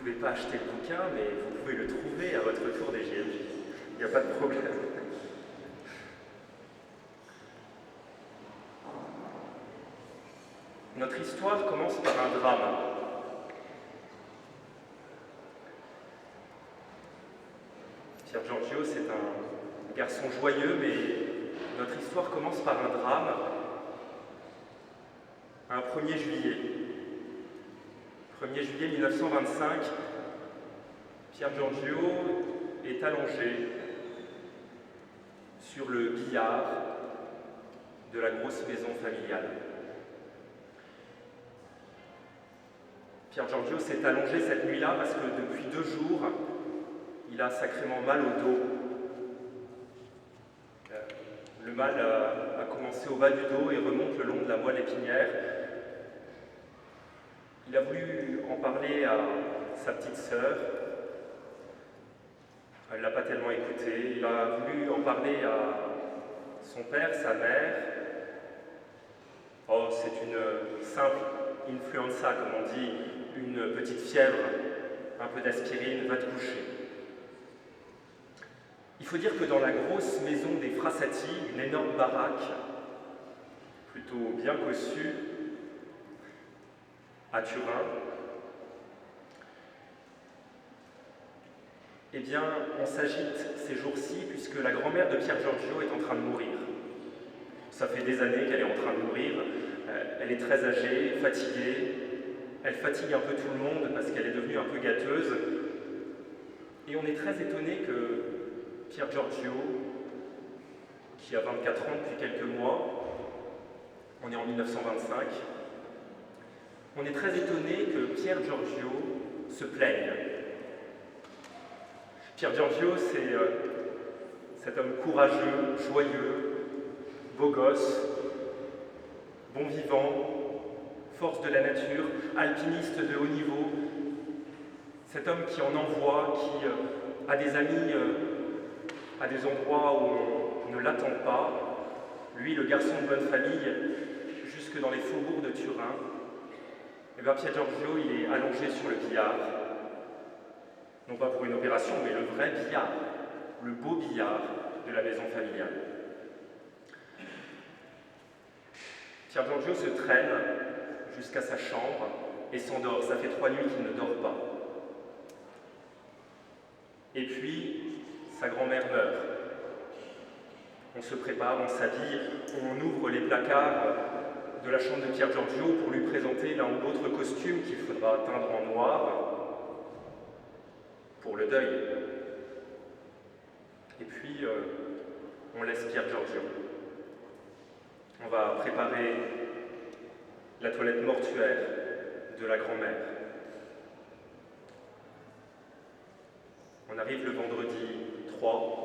pouvez pas acheter le bouquin, mais vous pouvez le trouver à votre tour des JMJ. Il n'y a pas de problème. Notre histoire commence par un drame. Pier Giorgio, c'est un garçon joyeux, mais notre histoire commence par un drame. Un 1er juillet. 1er juillet 1925, Pier Giorgio est allongé sur le billard de la grosse maison familiale. Pier Giorgio s'est allongé cette nuit-là parce que depuis 2 jours, il a sacrément mal au dos. Le mal a commencé au bas du dos et remonte le long de la moelle épinière. Il a voulu en parler à sa petite sœur. Elle ne l'a pas tellement écouté. Il a voulu en parler à son père, sa mère. Oh, c'est une simple influenza, comme on dit, une petite fièvre, un peu d'aspirine, va te coucher. Il faut dire que dans la grosse maison des Frassati, une énorme baraque, plutôt bien cossue, à Turin, eh bien, on s'agite ces jours-ci puisque la grand-mère de Pier Giorgio est en train de mourir. Ça fait des années qu'elle est en train de mourir. Elle est très âgée, fatiguée. Elle fatigue un peu tout le monde parce qu'elle est devenue un peu gâteuse. Et on est très étonné que Pier Giorgio, qui a 24 ans depuis quelques mois, on est en 1925, on est très étonné que Pier Giorgio se plaigne. Pier Giorgio, c'est cet homme courageux, joyeux, beau gosse, bon vivant, force de la nature, alpiniste de haut niveau, cet homme qui en envoie, qui a des amis à des endroits où on ne l'attend pas, lui, le garçon de bonne famille, jusque dans les faubourgs de Turin. Et bien Pier Giorgio, il est allongé sur le billard, non pas pour une opération, mais le vrai billard, le beau billard de la maison familiale. Pier Giorgio se traîne jusqu'à sa chambre et s'endort. Ça fait 3 nuits qu'il ne dort pas. Et puis, sa grand-mère meurt. On se prépare, on s'habille, on ouvre les placards de la chambre de Pier Giorgio pour lui présenter l'un ou l'autre costume qu'il faudra teindre en noir pour le deuil. Et puis, on laisse Pier Giorgio. On va préparer la toilette mortuaire de la grand-mère. On arrive le vendredi 3.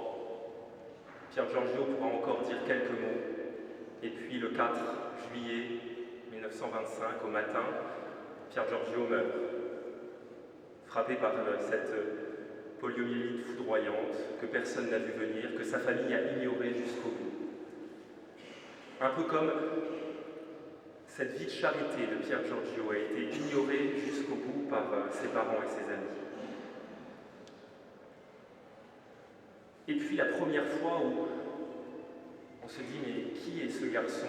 Pier Giorgio pourra encore dire quelques mots. Et puis le 4 juillet 1925, au matin, Pier Giorgio meurt. Frappé par cette poliomyélite foudroyante que personne n'a vu venir, que sa famille a ignorée jusqu'au bout. Un peu comme cette vie de charité de Pier Giorgio a été ignorée jusqu'au bout par ses parents et ses amis. Et puis la première fois où on se dit, mais qui est ce garçon,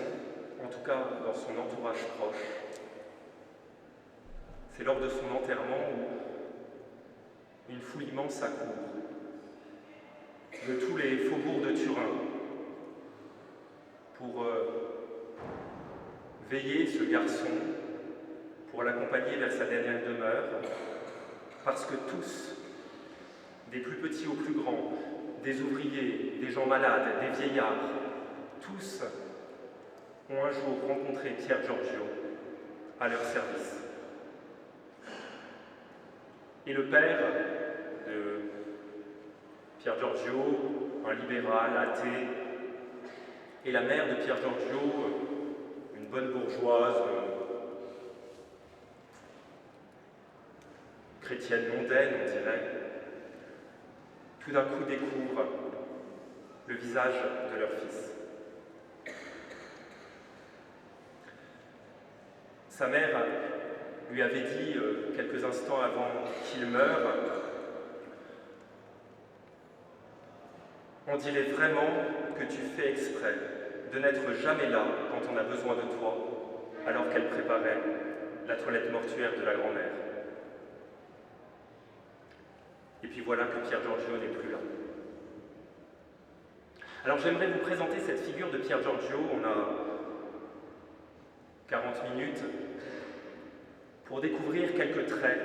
en tout cas dans son entourage proche? C'est lors de son enterrement où une foule immense accourt de tous les faubourgs de Turin pour veiller ce garçon, pour l'accompagner vers sa dernière demeure, parce que tous, des plus petits aux plus grands, des ouvriers, des gens malades, des vieillards, tous ont un jour rencontré Pier Giorgio à leur service. Et le père de Pier Giorgio, un libéral, athée, et la mère de Pier Giorgio, une bonne bourgeoise, chrétienne mondaine, on dirait, tout d'un coup découvrent le visage de leur fils. Sa mère lui avait dit quelques instants avant qu'il meure: « On dirait vraiment que tu fais exprès de n'être jamais là quand on a besoin de toi, alors qu'elle préparait la toilette mortuaire de la grand-mère. » Et puis voilà que Pier Giorgio n'est plus là. Alors j'aimerais vous présenter cette figure de Pier Giorgio. On a 40 minutes pour découvrir quelques traits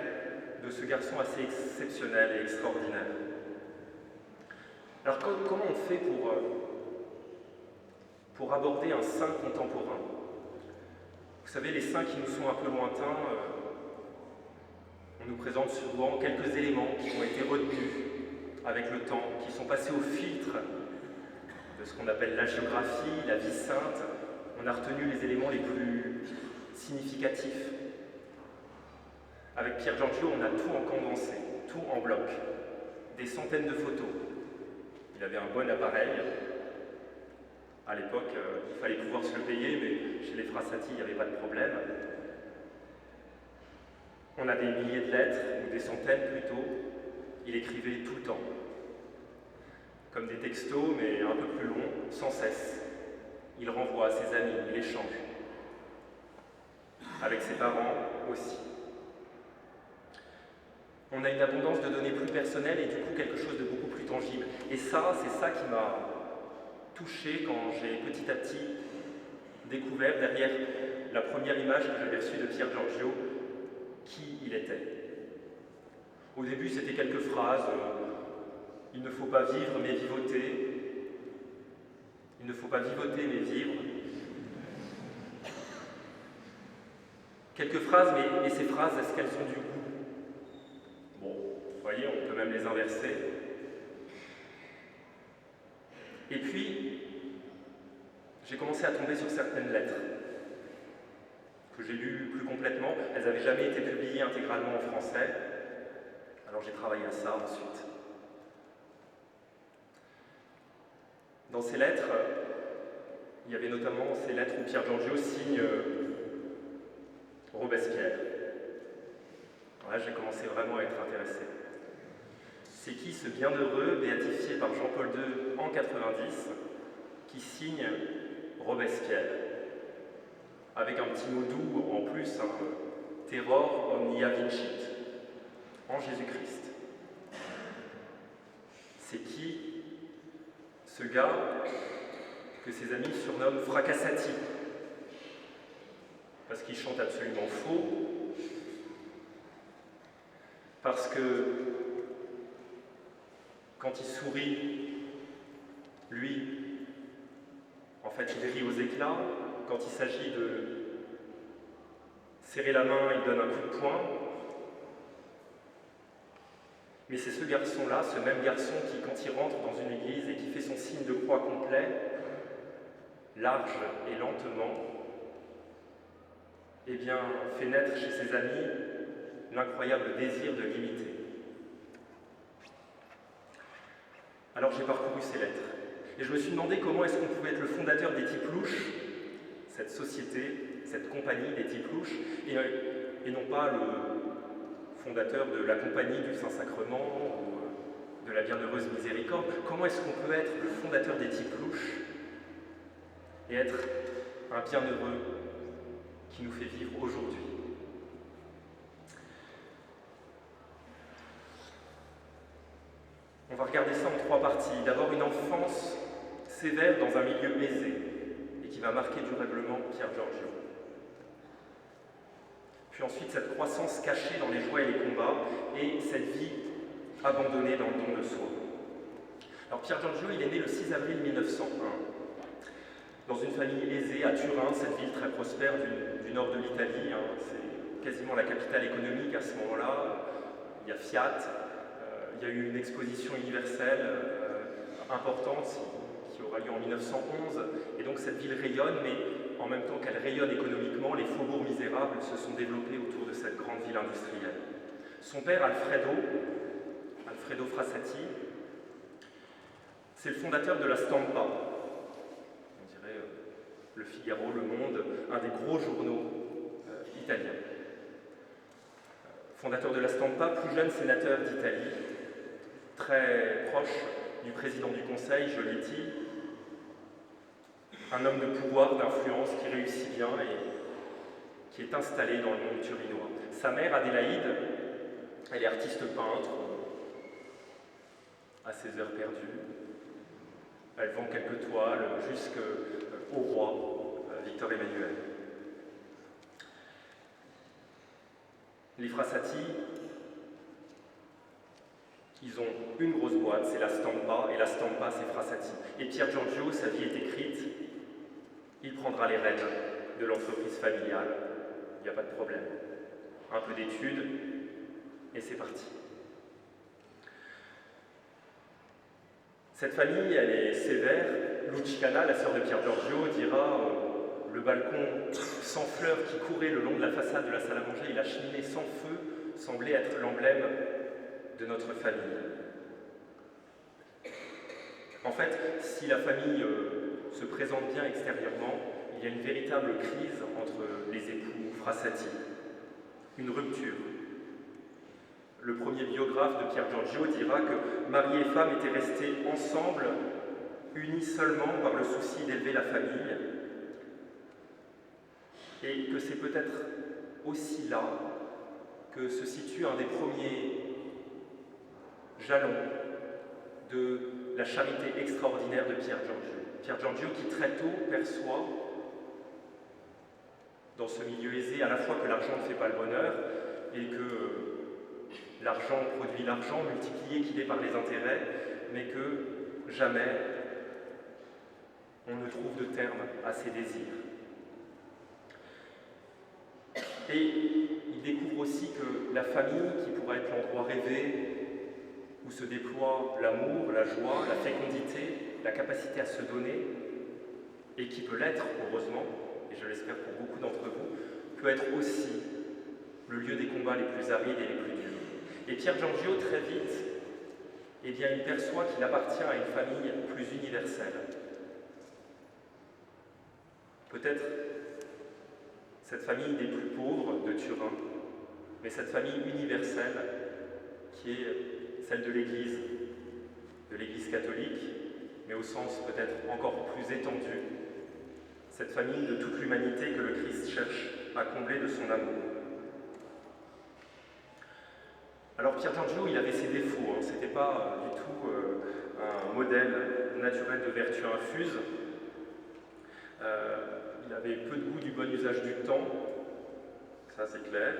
de ce garçon assez exceptionnel et extraordinaire. Alors comment on fait pour aborder un saint contemporain? Vous savez, les saints qui nous sont un peu lointains, on nous présente souvent quelques éléments qui ont été retenus avec le temps, qui sont passés au filtre de ce qu'on appelle l'hagiographie, la vie sainte. On a retenu les éléments les plus significatifs. Avec Pier Giorgio, on a tout en condensé, tout en bloc, des centaines de photos. Il avait un bon appareil. À l'époque, il fallait pouvoir se le payer, mais chez les Frassati, il n'y avait pas de problème. On a des milliers de lettres, ou des centaines plutôt. Il écrivait tout le temps. Comme des textos, mais un peu plus longs, sans cesse. Il renvoie à ses amis, il échange. Avec ses parents aussi. On a une abondance de données plus personnelles et du coup quelque chose de beaucoup plus tangible. Et ça, c'est ça qui m'a touché quand j'ai petit à petit découvert derrière la première image que j'avais reçue de Pier Giorgio, qui il était. Au début, c'était quelques phrases. Il ne faut pas vivre mais vivoter. Il ne faut pas vivoter mais vivre. Quelques phrases, mais ces phrases, est-ce qu'elles ont du goût? Bon, vous voyez, on peut même les inverser. Et puis, j'ai commencé à tomber sur certaines lettres que j'ai lues plus complètement. Elles n'avaient jamais été publiées intégralement en français. Alors j'ai travaillé à ça ensuite. Dans ces lettres, il y avait notamment ces lettres où Pier Giorgio signe Robespierre. Alors là, j'ai commencé vraiment à être intéressé. C'est qui ce bienheureux, béatifié par Jean-Paul II en 90, qui signe Robespierre, avec un petit mot doux en plus, Terror omnia vincit, en Jésus-Christ. C'est qui ce gars que ses amis surnomment Fracassati, parce qu'il chante absolument faux, parce que quand il sourit, lui, en fait, il rit aux éclats. Quand il s'agit de serrer la main, il donne un coup de poing. Mais c'est ce garçon-là, ce même garçon qui, quand il rentre dans une église et qui fait son signe de croix complet, large et lentement, eh bien, fait naître chez ses amis l'incroyable désir de l'imiter. Alors j'ai parcouru ces lettres, et je me suis demandé comment est-ce qu'on pouvait être le fondateur des Tiplouches, cette société, cette compagnie des Tiplouches, et non pas le fondateur de la compagnie du Saint-Sacrement ou de la Bienheureuse Miséricorde. Comment est-ce qu'on peut être le fondateur des Tiplouches et être un bienheureux qui nous fait vivre aujourd'hui? On va regarder ça en trois parties. D'abord, une enfance sévère dans un milieu aisé et qui va marquer durablement Pier Giorgio. Puis ensuite, cette croissance cachée dans les joies et les combats et cette vie abandonnée dans le don de soi. Alors Pier Giorgio, il est né le 6 avril 1901 dans une famille aisée à Turin, cette ville très prospère du nord de l'Italie. C'est quasiment la capitale économique à ce moment-là. Il y a Fiat. Il y a eu une exposition universelle importante qui aura lieu en 1911, et donc cette ville rayonne, mais en même temps qu'elle rayonne économiquement, les faubourgs misérables se sont développés autour de cette grande ville industrielle. Son père, Alfredo Frassati, c'est le fondateur de la Stampa, on dirait Le Figaro, Le Monde, un des gros journaux italiens. fondateur de la Stampa, plus jeune sénateur d'Italie, très proche du président du Conseil, Giolitti, un homme de pouvoir, d'influence qui réussit bien et qui est installé dans le monde turinois. Sa mère, Adélaïde, elle est artiste peintre, à ses heures perdues. Elle vend quelques toiles jusqu'au roi, Victor Emmanuel. Les Frassati, ils ont une grosse boîte, c'est la Stampa, et la Stampa, c'est Frassati. Et Pier Giorgio, sa vie est écrite, il prendra les rênes de l'entreprise familiale, il n'y a pas de problème. Un peu d'études, et c'est parti. Cette famille, elle est sévère. Luciana, la sœur de Pier Giorgio, dira le balcon sans fleurs qui courait le long de la façade de la salle à manger et la cheminée sans feu semblait être l'emblème de notre famille. En fait, si la famille se présente bien extérieurement, il y a une véritable crise entre les époux Frassati, une rupture. Le premier biographe de Pier Giorgio dira que mari et femme étaient restés ensemble, unis seulement par le souci d'élever la famille, et que c'est peut-être aussi là que se situe un des premiers jalons de la charité extraordinaire de Pier Giorgio. Pier Giorgio qui très tôt perçoit, dans ce milieu aisé, à la fois que l'argent ne fait pas le bonheur et que l'argent produit l'argent multiplié qu'il est par les intérêts, mais que jamais on ne trouve de terme à ses désirs. Et il découvre aussi que la famille, qui pourrait être l'endroit rêvé, où se déploie l'amour, la joie, la fécondité, la capacité à se donner, et qui peut l'être, heureusement, et je l'espère pour beaucoup d'entre vous, peut être aussi le lieu des combats les plus arides et les plus durs. Et Pier Giorgio, très vite, eh bien, il perçoit qu'il appartient à une famille plus universelle. Peut-être cette famille des plus pauvres de Turin, mais cette famille universelle qui est celle de l'Église catholique, mais au sens peut-être encore plus étendu, cette famille de toute l'humanité que le Christ cherche à combler de son amour. Alors Pier Giorgio, il avait ses défauts, hein. C'était pas du tout un modèle naturel de vertu infuse. Il avait peu de goût du bon usage du temps, ça c'est clair.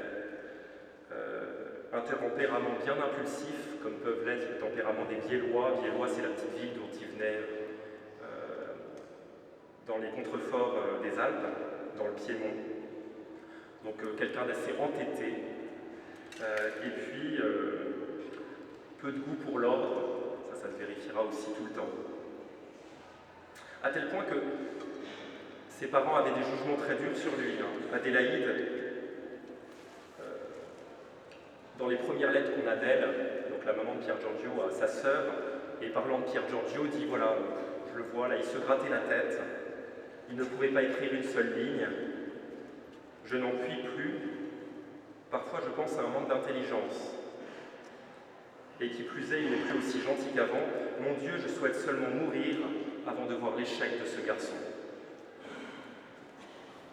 Un tempérament bien impulsif, comme peuvent l'être le tempérament des Biellois. Biellois, c'est la petite ville dont il venait dans les contreforts des Alpes, dans le Piémont. Donc quelqu'un d'assez entêté. Et puis, peu de goût pour l'ordre, ça se vérifiera aussi tout le temps. À tel point que ses parents avaient des jugements très durs sur lui. Adélaïde, dans les premières lettres qu'on a d'elle, donc la maman de Pier Giorgio à sa sœur, et parlant de Pier Giorgio, dit voilà, je le vois là, il se grattait la tête, il ne pouvait pas écrire une seule ligne, je n'en puis plus, parfois je pense à un manque d'intelligence. Et qui plus est, il n'est plus aussi gentil qu'avant. Mon Dieu, je souhaite seulement mourir avant de voir l'échec de ce garçon.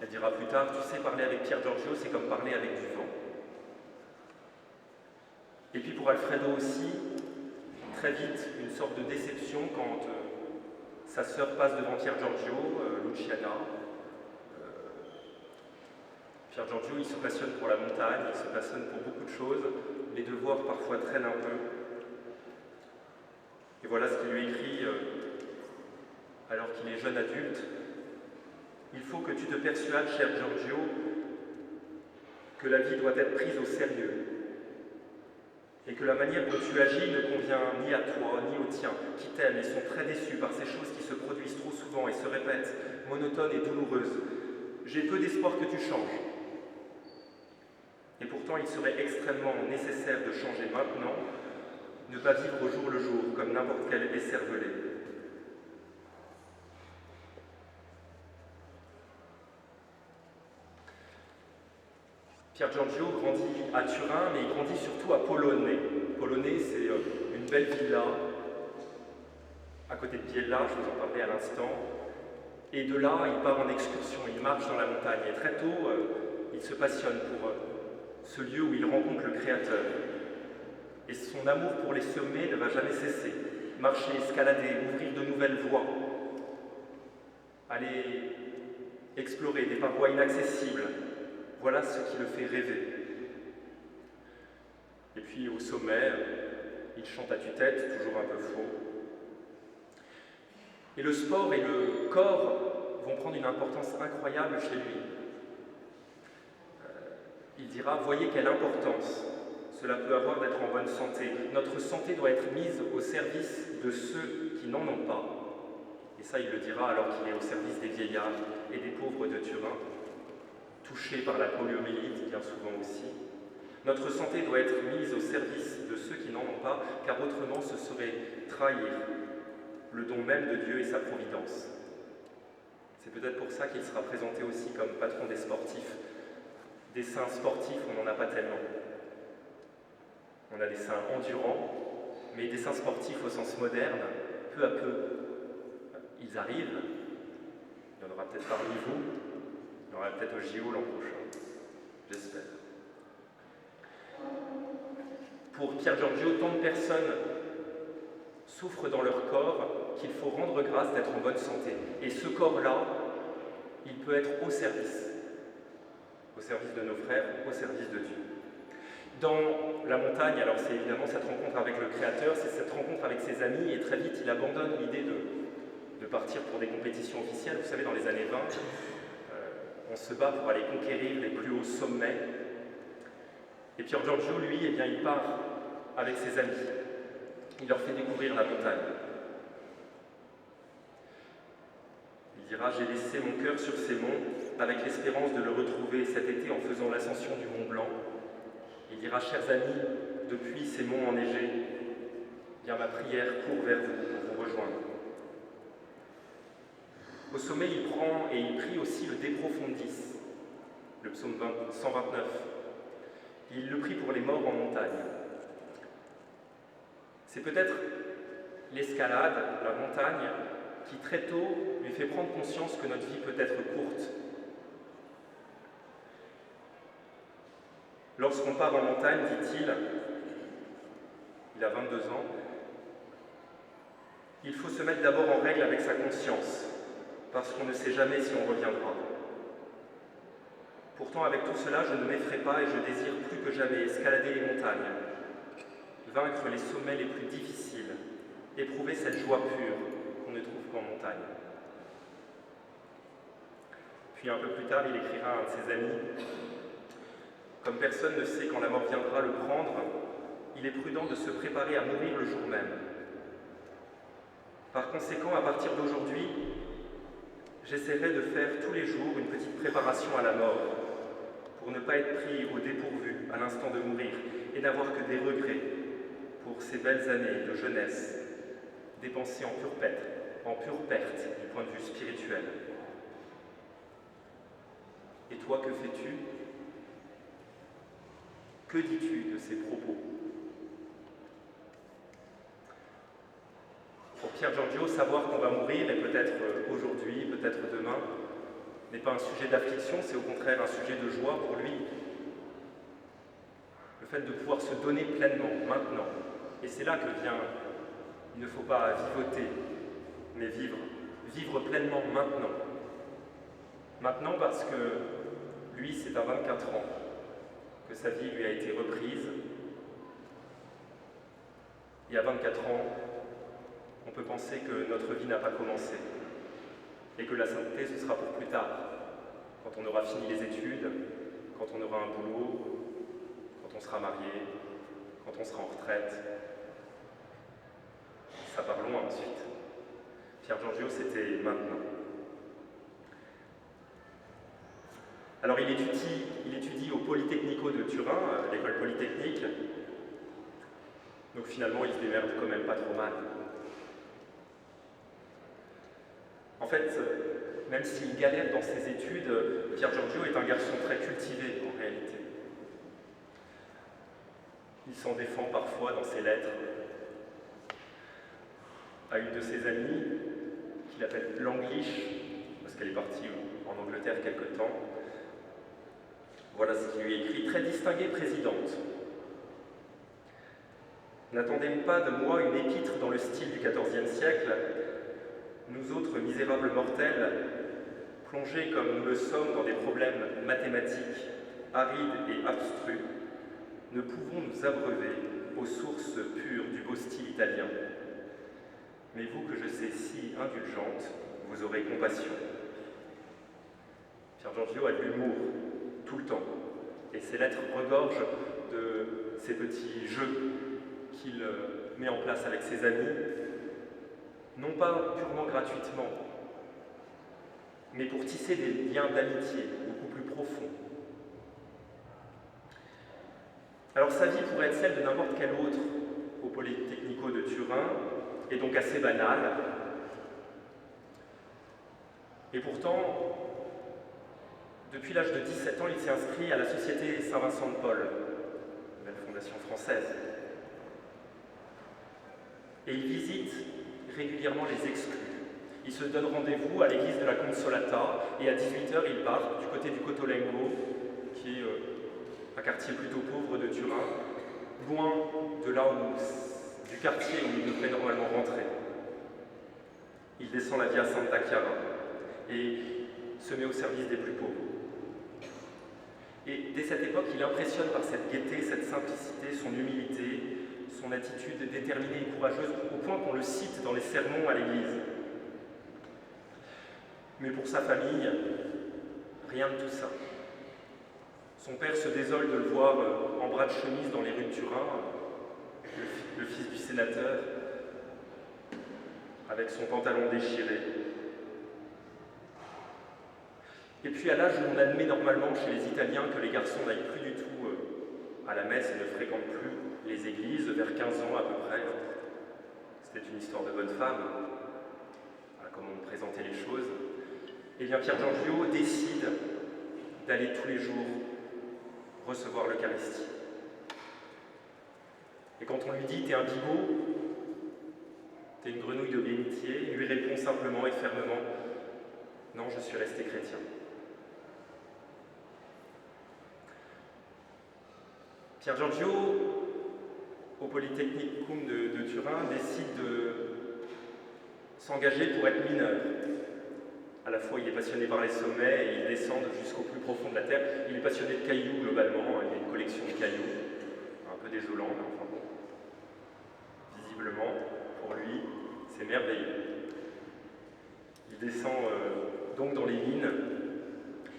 Elle dira plus tard, tu sais, parler avec Pier Giorgio, c'est comme parler avec du vent. Et puis pour Alfredo aussi, très vite, une sorte de déception quand sa sœur passe devant Pier Giorgio, Luciana. Pier Giorgio, il se passionne pour la montagne, il se passionne pour beaucoup de choses. Les devoirs parfois traînent un peu. Et voilà ce qu'il lui écrit alors qu'il est jeune adulte. Il faut que tu te persuades, cher Giorgio, que la vie doit être prise au sérieux et que la manière dont tu agis ne convient ni à toi ni aux tiens, qui t'aiment et sont très déçus par ces choses qui se produisent trop souvent et se répètent, monotones et douloureuses. J'ai peu d'espoir que tu changes. Et pourtant, il serait extrêmement nécessaire de changer maintenant, ne pas vivre au jour le jour, comme n'importe quel écervelé. Pier Giorgio grandit à Turin, mais il grandit surtout à Polone. Polone, c'est une belle villa à côté de Biella, je vous en parlais à l'instant. Et de là, il part en excursion, il marche dans la montagne. Et très tôt, il se passionne pour ce lieu où il rencontre le Créateur. Et son amour pour les sommets ne va jamais cesser. Marcher, escalader, ouvrir de nouvelles voies, aller explorer des parois inaccessibles, voilà ce qui le fait rêver. Et puis au sommet, il chante à tue-tête, toujours un peu faux. Et le sport et le corps vont prendre une importance incroyable chez lui. Il dira, voyez quelle importance cela peut avoir d'être en bonne santé. Notre santé doit être mise au service de ceux qui n'en ont pas. Et ça, il le dira alors qu'il est au service des vieillards et des pauvres de Turin, touchés par la poliomyélite bien souvent aussi. Notre santé doit être mise au service de ceux qui n'en ont pas, car autrement ce serait trahir le don même de Dieu et sa providence. C'est peut-être pour ça qu'il sera présenté aussi comme patron des sportifs. Des saints sportifs, on n'en a pas tellement. On a des saints endurants, mais des saints sportifs au sens moderne, peu à peu, ils arrivent. Il y en aura peut-être parmi vous, il y en aura peut-être au JO l'an prochain, j'espère. Pour Pier Giorgio, tant de personnes souffrent dans leur corps qu'il faut rendre grâce d'être en bonne santé. Et ce corps-là, il peut être au service de nos frères, au service de Dieu. Dans la montagne, alors c'est évidemment cette rencontre avec le Créateur, c'est cette rencontre avec ses amis, et très vite il abandonne l'idée de partir pour des compétitions officielles. Vous savez, dans les années 20, on se bat pour aller conquérir les plus hauts sommets. Et Pier Giorgio, lui, eh bien, il part avec ses amis. Il leur fait découvrir la montagne. Il dira, j'ai laissé mon cœur sur ces monts avec l'espérance de le retrouver cet été en faisant l'ascension du Mont Blanc. Il dira, chers amis, depuis ces monts enneigés, bien ma prière court vers vous pour vous rejoindre. Au sommet, il prend et il prie aussi le De Profundis, le psaume 129. Il le prie pour les morts en montagne. C'est peut-être l'escalade, la montagne, qui très tôt lui fait prendre conscience que notre vie peut être courte. Lorsqu'on part en montagne, dit-il, il a 22 ans, il faut se mettre d'abord en règle avec sa conscience, parce qu'on ne sait jamais si on reviendra. Pourtant, avec tout cela, je ne m'effraie pas et je désire plus que jamais escalader les montagnes, vaincre les sommets les plus difficiles, éprouver cette joie pure qu'on ne trouve qu'en montagne. Puis un peu plus tard, il écrira à un de ses amis, comme personne ne sait quand la mort viendra le prendre, il est prudent de se préparer à mourir le jour même. Par conséquent, à partir d'aujourd'hui, j'essaierai de faire tous les jours une petite préparation à la mort, pour ne pas être pris au dépourvu à l'instant de mourir et n'avoir que des regrets pour ces belles années de jeunesse dépensées en pure perte du point de vue spirituel. Et toi, que fais-tu ? Que dis-tu de ces propos ? Pour Pier Giorgio, savoir qu'on va mourir, et peut-être aujourd'hui, peut-être demain, n'est pas un sujet d'affliction, c'est au contraire un sujet de joie pour lui. Le fait de pouvoir se donner pleinement, maintenant. Et c'est là que vient, il ne faut pas vivoter, mais vivre. Vivre pleinement maintenant. Maintenant parce que lui, c'est à 24 ans que sa vie lui a été reprise. Et à 24 ans, on peut penser que notre vie n'a pas commencé et que la sainteté, ce sera pour plus tard, quand on aura fini les études, quand on aura un boulot, quand on sera marié, quand on sera en retraite. Ça part loin ensuite. Pier Giorgio, c'était maintenant. Alors il étudie au Polytechnico de Turin, l'école polytechnique. Donc finalement, il se démerde quand même pas trop mal. En fait, même s'il galère dans ses études, Pier Giorgio est un garçon très cultivé en réalité. Il s'en défend parfois dans ses lettres à une de ses amies, qu'il appelle l'Anglish, parce qu'elle est partie en Angleterre quelque temps. Voilà ce qu'il lui écrit. Très distinguée présidente. N'attendez pas de moi une épître dans le style du XIVe siècle. Nous autres misérables mortels, plongés comme nous le sommes dans des problèmes mathématiques, arides et abstrus, ne pouvons nous abreuver aux sources pures du beau style italien. Mais vous que je sais si indulgente, vous aurez compassion. Pier Giorgio a de l'humour, tout le temps, et ses lettres regorgent de ces petits jeux qu'il met en place avec ses amis, non pas purement gratuitement, mais pour tisser des liens d'amitié beaucoup plus profonds. Alors sa vie pourrait être celle de n'importe quel autre au Politecnico de Turin, et donc assez banale. Et pourtant, depuis l'âge de 17 ans, il s'est inscrit à la Société Saint-Vincent de Paul, une belle fondation française. Et il visite régulièrement les exclus. Il se donne rendez-vous à l'église de la Consolata, et à 18h, il part du côté du Cotolengo, qui est un quartier plutôt pauvre de Turin, loin de là où, du quartier où il devrait normalement rentrer. Il descend la via Santa Chiara et se met au service des plus pauvres. Et dès cette époque, il impressionne par cette gaieté, cette simplicité, son humilité, son attitude déterminée et courageuse, au point qu'on le cite dans les sermons à l'église. Mais pour sa famille, rien de tout ça. Son père se désole de le voir en bras de chemise dans les rues de Turin, le fils du sénateur, avec son pantalon déchiré. Et puis à l'âge où on admet normalement chez les Italiens que les garçons n'aillent plus du tout à la messe et ne fréquentent plus les églises, vers 15 ans à peu près, c'était une histoire de bonne femme, voilà comment on présentait les choses, et bien Pier Giorgio décide d'aller tous les jours recevoir l'Eucharistie. Et quand on lui dit « t'es un bigot, t'es une grenouille de bénitier », il lui répond simplement et fermement « non, je suis resté chrétien ». Pier Giorgio, au Polytechnicum de Turin, décide de s'engager pour être mineur. À la fois, il est passionné par les sommets et il descend jusqu'au plus profond de la terre. Il est passionné de cailloux globalement, il y a une collection de cailloux, un peu désolant, mais enfin bon. Visiblement, pour lui, c'est merveilleux. Il descend donc dans les mines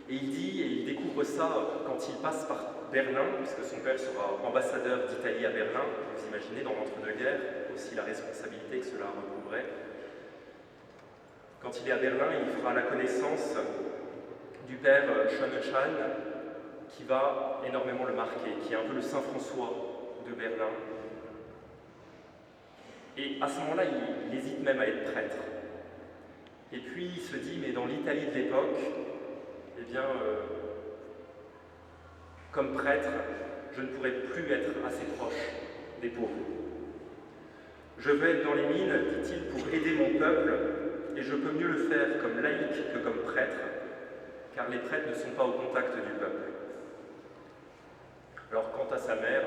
et il dit, et il découvre ça quand il passe par Berlin, puisque son père sera ambassadeur d'Italie à Berlin, vous imaginez, dans l'entre-deux-guerres, aussi la responsabilité que cela recouvrait. Quand il est à Berlin, il fera la connaissance du père Schöneschan, qui va énormément le marquer, qui est un peu le Saint-François de Berlin. Et à ce moment-là, il hésite même à être prêtre. Et puis il se dit, mais dans l'Italie de l'époque, eh bien, comme prêtre, je ne pourrais plus être assez proche des pauvres. Je veux être dans les mines, dit-il, pour aider mon peuple, et je peux mieux le faire comme laïc que comme prêtre, car les prêtres ne sont pas au contact du peuple. Alors quant à sa mère,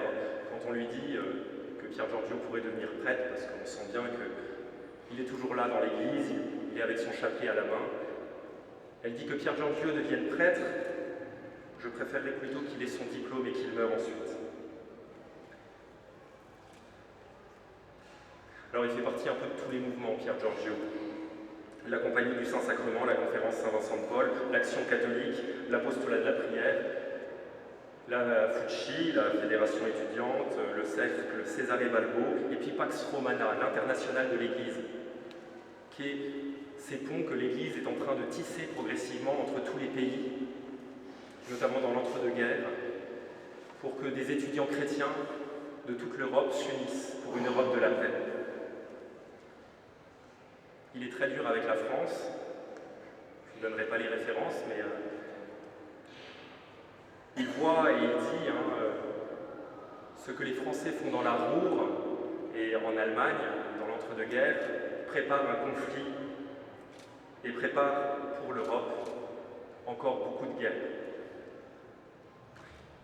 quand on lui dit que Pier Giorgio pourrait devenir prêtre, parce qu'on sent bien qu'il est toujours là dans l'église, il est avec son chapelet à la main, elle dit que Pier Giorgio devienne prêtre, je préférerais plutôt qu'il ait son diplôme et qu'il meure ensuite. Alors il fait partie un peu de tous les mouvements, Pier Giorgio. La Compagnie du Saint-Sacrement, la Conférence Saint-Vincent de Paul, l'Action catholique, l'Apostolat de la prière, la FUCI, la Fédération étudiante, le cercle Cesare Balbo, et puis Pax Romana, l'international de l'Église, qui est ces ponts que l'Église est en train de tisser progressivement entre tous les pays, notamment dans l'entre-deux-guerres, pour que des étudiants chrétiens de toute l'Europe s'unissent pour une Europe de la paix. Il est très dur avec la France, je ne donnerai pas les références, mais il voit et il dit, ce Ce que les Français font dans la Ruhr et en Allemagne, dans l'entre-deux-guerres, prépare un conflit et prépare pour l'Europe encore beaucoup de guerres.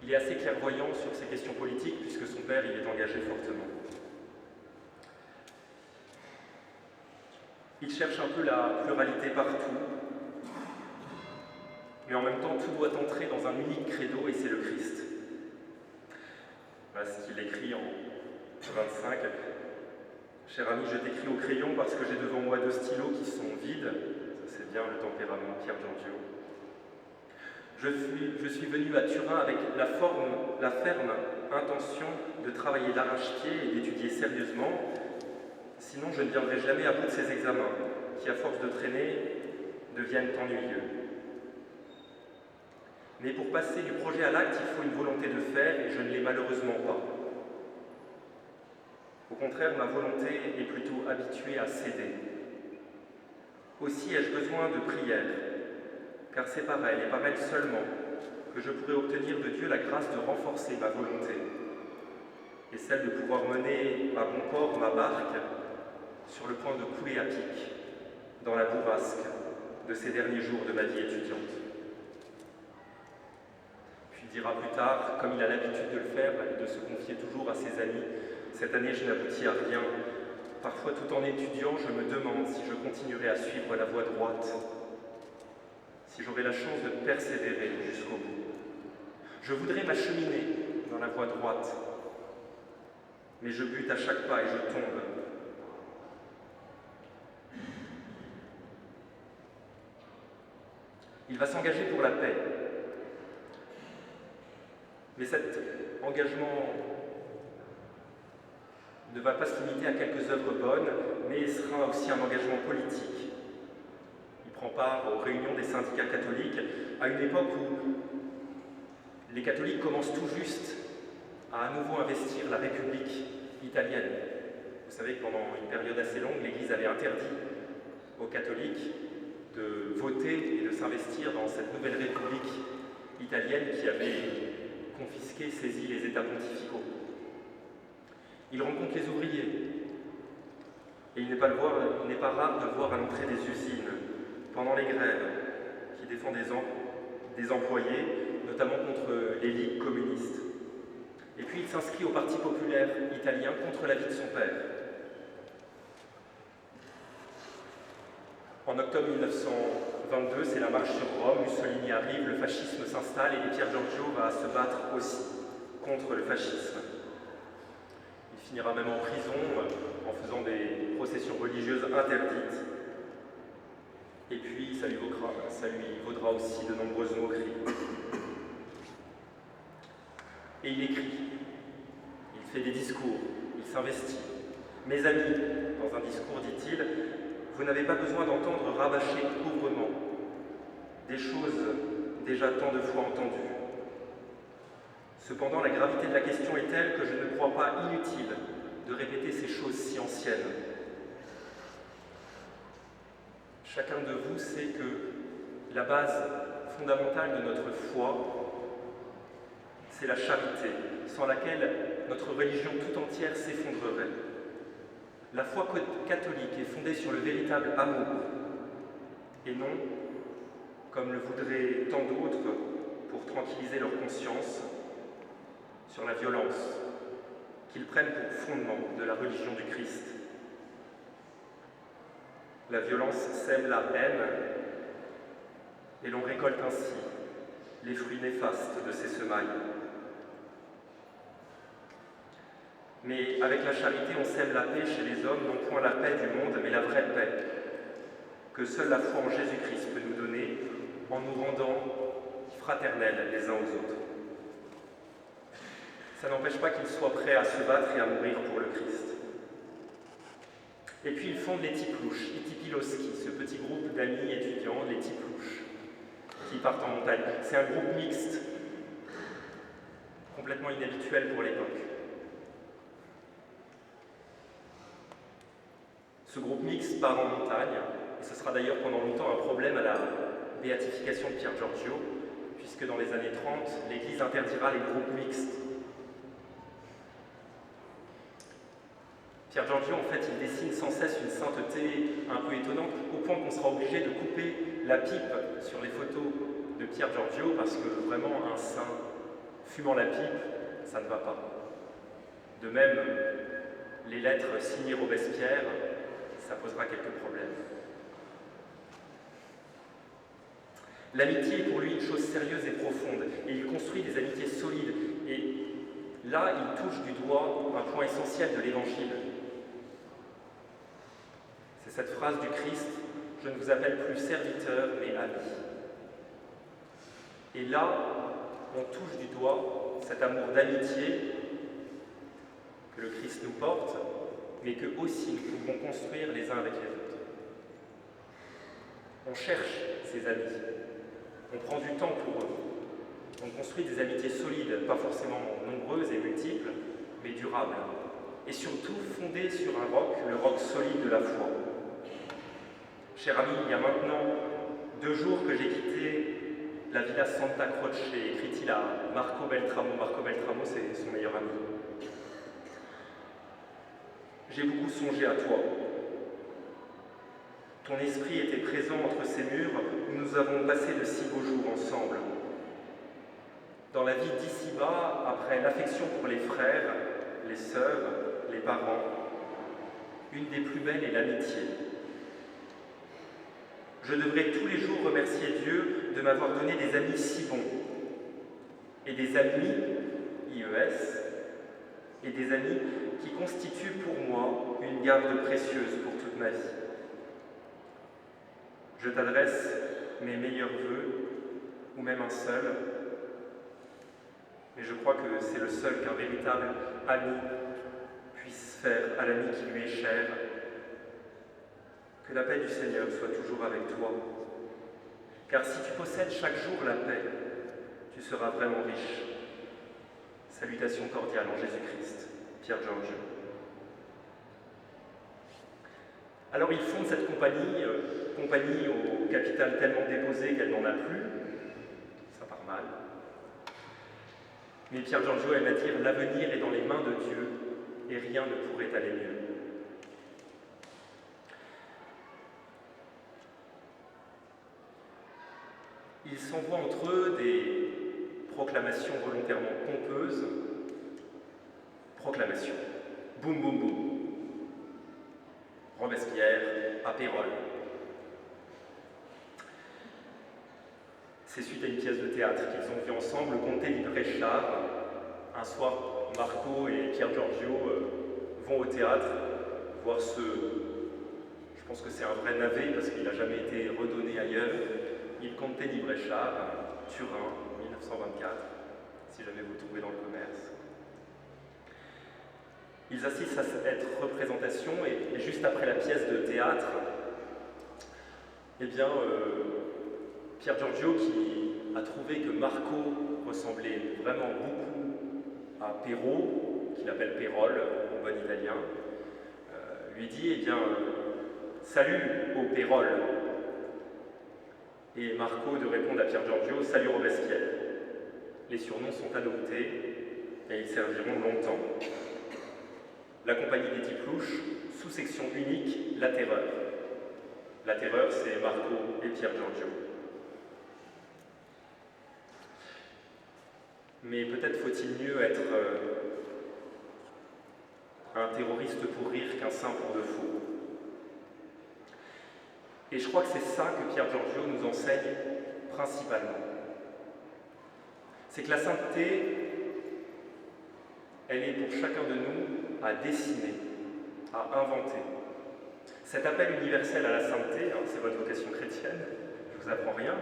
Il est assez clairvoyant sur ces questions politiques puisque son père y est engagé fortement. Il cherche un peu la pluralité partout, mais en même temps tout doit entrer dans un unique credo et c'est le Christ. Voilà ce qu'il écrit en 25. Cher ami, je t'écris au crayon parce que j'ai devant moi 2 stylos qui sont vides. Ça c'est bien le tempérament Pier Giorgio. Je suis venu à Turin avec la ferme intention de travailler d'arrache-pied et d'étudier sérieusement, sinon je ne viendrai jamais à bout de ces examens, qui à force de traîner, deviennent ennuyeux. Mais pour passer du projet à l'acte, il faut une volonté de faire, et je ne l'ai malheureusement pas. Au contraire, ma volonté est plutôt habituée à céder. Aussi ai-je besoin de prière, car c'est par elle, et par elle seulement, que je pourrai obtenir de Dieu la grâce de renforcer ma volonté, et celle de pouvoir mener à bon port ma barque sur le point de couler à pic dans la bourrasque de ces derniers jours de ma vie étudiante. Puis il dira plus tard, comme il a l'habitude de le faire, et de se confier toujours à ses amis, cette année je n'aboutis à rien. Parfois tout en étudiant, je me demande si je continuerai à suivre la voie droite, si j'aurai la chance de persévérer jusqu'au bout. Je voudrais m'acheminer dans la voie droite, mais je bute à chaque pas et je tombe. Il va s'engager pour la paix. Mais cet engagement ne va pas se limiter à quelques œuvres bonnes, mais sera aussi un engagement politique. Il prend part aux réunions des syndicats catholiques à une époque où les catholiques commencent tout juste à nouveau investir la République italienne. Vous savez que pendant une période assez longue, l'Église avait interdit aux catholiques de voter et de s'investir dans cette nouvelle République italienne qui avait confisqué, saisi les États pontificaux. Il rencontre les ouvriers, et il n'est pas rare de le voir à l'entrée des usines, pendant les grèves, qui défend des employés, notamment contre les ligues communistes. Et puis il s'inscrit au Parti populaire italien contre l'avis de son père. En octobre 1922, c'est la marche sur Rome, Mussolini arrive, le fascisme s'installe et Pier Giorgio va se battre aussi contre le fascisme. Il finira même en prison en faisant des processions religieuses interdites. Et puis ça lui vaudra aussi de nombreuses moqueries. Et il écrit, il fait des discours, il s'investit. Mes amis, dans un discours, dit-il, vous n'avez pas besoin d'entendre rabâcher pauvrement des choses déjà tant de fois entendues. Cependant, la gravité de la question est telle que je ne crois pas inutile de répéter ces choses si anciennes. Chacun de vous sait que la base fondamentale de notre foi, c'est la charité, sans laquelle notre religion tout entière s'effondrerait. La foi catholique est fondée sur le véritable amour, et non, comme le voudraient tant d'autres pour tranquilliser leur conscience, sur la violence qu'ils prennent pour fondement de la religion du Christ. La violence sème la haine, et l'on récolte ainsi les fruits néfastes de ces semailles. Mais avec la charité, on sème la paix chez les hommes, non point la paix du monde, mais la vraie paix, que seule la foi en Jésus-Christ peut nous donner, en nous rendant fraternels les uns aux autres. Ça n'empêche pas qu'ils soient prêts à se battre et à mourir pour le Christ. Et puis ils fondent les Tiplouches, les Tipiloski, ce petit groupe d'amis étudiants, les Tiplouches, qui partent en montagne. C'est un groupe mixte, complètement inhabituel pour l'époque. Ce groupe mixte part en montagne, et ce sera d'ailleurs pendant longtemps un problème à la béatification de Pier Giorgio, puisque dans les années 30, l'Église interdira les groupes mixtes. Pier Giorgio, en fait, il dessine sans cesse une sainteté un peu étonnante, au point qu'on sera obligé de couper la pipe sur les photos de Pier Giorgio, parce que vraiment, un saint fumant la pipe, ça ne va pas. De même, les lettres signées Robespierre, ça posera quelques problèmes. L'amitié est pour lui une chose sérieuse et profonde, et il construit des amitiés solides. Et là, il touche du doigt un point essentiel de l'Évangile. C'est cette phrase du Christ, « Je ne vous appelle plus serviteur, mais ami ». Et là, on touche du doigt cet amour d'amitié que le Christ nous porte, mais que aussi nous pouvons construire les uns avec les autres. On cherche ces amis, on prend du temps pour eux, on construit des amitiés solides, pas forcément nombreuses et multiples, mais durables, et surtout fondées sur un roc, le roc solide de la foi. Cher ami, il y a maintenant 2 jours que j'ai quitté la Villa Santa Croce, écrit-il à Marco Beltramo. Marco Beltramo, c'est son meilleur ami. J'ai beaucoup songé à toi. Ton esprit était présent entre ces murs où nous avons passé de si beaux jours ensemble. Dans la vie d'ici-bas, après l'affection pour les frères, les sœurs, les parents, une des plus belles est l'amitié. Je devrais tous les jours remercier Dieu de m'avoir donné des amis si bons. Et des amis, IES, et des amis qui constituent pour moi une garde précieuse pour toute ma vie. Je t'adresse mes meilleurs vœux, ou même un seul, mais je crois que c'est le seul qu'un véritable ami puisse faire à l'ami qui lui est cher. Que la paix du Seigneur soit toujours avec toi, car si tu possèdes chaque jour la paix, tu seras vraiment riche. Salutations cordiales en Jésus-Christ, Pier Giorgio. Alors il fonde cette compagnie au capital tellement déposé qu'elle n'en a plus, ça part mal. Mais Pier Giorgio aime à dire « l'avenir est dans les mains de Dieu et rien ne pourrait aller mieux ». Ils s'envoient entre eux des proclamations volontairement pompeuses. Proclamation. Boum, boum, boum. Robespierre à Pérolle. C'est suite à une pièce de théâtre qu'ils ont vue ensemble, le Comte Libre-Echard. Un soir, Marco et Pier Giorgio vont au théâtre voir ce... Je pense que c'est un vrai navet parce qu'il n'a jamais été redonné ailleurs. Il Comte Libre-Echard, Turin, 1924, si jamais vous trouvez dans le commerce. Ils assistent à cette représentation et juste après la pièce de théâtre, eh bien, Pier Giorgio, qui a trouvé que Marco ressemblait vraiment beaucoup à Perrault, qu'il appelle Pérolle en bon italien, lui dit, eh bien, salut au Pérolle. Et Marco de répondre à Pier Giorgio, salut Robespierre. Les surnoms sont adoptés et ils serviront longtemps. La compagnie des Diplouches, sous-section unique, La Terreur. La Terreur, c'est Marco et Pier Giorgio. Mais peut-être faut-il mieux être un terroriste pour rire qu'un saint pour de faux. Et je crois que c'est ça que Pier Giorgio nous enseigne principalement. C'est que la sainteté, elle est pour chacun de nous à dessiner, à inventer. Cet appel universel à la sainteté, hein, c'est votre vocation chrétienne, je ne vous apprends rien,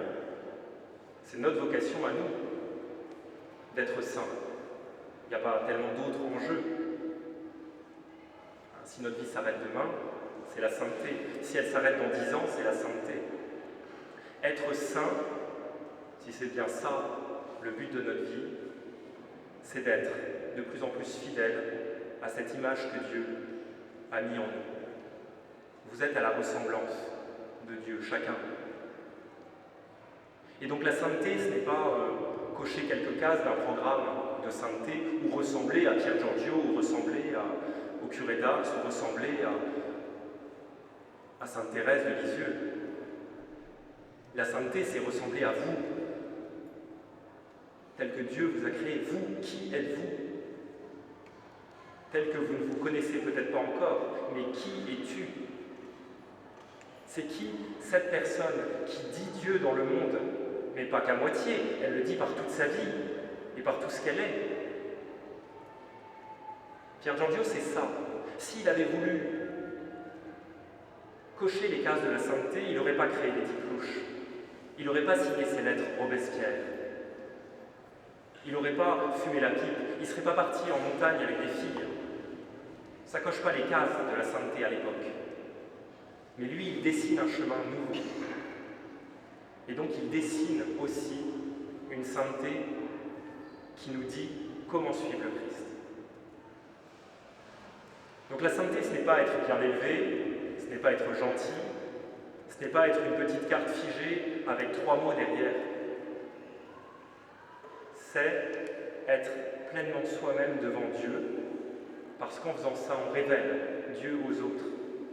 c'est notre vocation à nous, d'être saints. Il n'y a pas tellement d'autres enjeux. Si notre vie s'arrête demain, c'est la sainteté. Si elle s'arrête dans 10 ans, c'est la sainteté. Être saint, si c'est bien ça le but de notre vie, c'est d'être de plus en plus fidèle à cette image que Dieu a mis en nous. Vous êtes à la ressemblance de Dieu, chacun. Et donc la sainteté, ce n'est pas cocher quelques cases d'un programme de sainteté ou ressembler à Pier Giorgio ou ressembler au curé d'Ars ou ressembler à Sainte Thérèse de Lisieux. La sainteté, c'est ressembler à vous, tel que Dieu vous a créé. Vous, qui êtes-vous? Tel que vous ne vous connaissez peut-être pas encore, mais qui es-tu? C'est qui cette personne qui dit Dieu dans le monde, mais pas qu'à moitié, elle le dit par toute sa vie et par tout ce qu'elle est. Pierre Giorgio, c'est ça. S'il avait voulu cocher les cases de la sainteté, il n'aurait pas créé les Diclouches. Il n'aurait pas signé ses lettres Robespierre. Il n'aurait pas fumé la pipe. Il ne serait pas parti en montagne avec des filles. Ça ne coche pas les cases de la sainteté à l'époque. Mais lui, il dessine un chemin nouveau. Et donc, il dessine aussi une sainteté qui nous dit comment suivre le Christ. Donc la sainteté, ce n'est pas être bien élevé, ce n'est pas être gentil, ce n'est pas être une petite carte figée avec 3 mots derrière. C'est être pleinement soi-même devant Dieu, parce qu'en faisant ça, on révèle Dieu aux autres.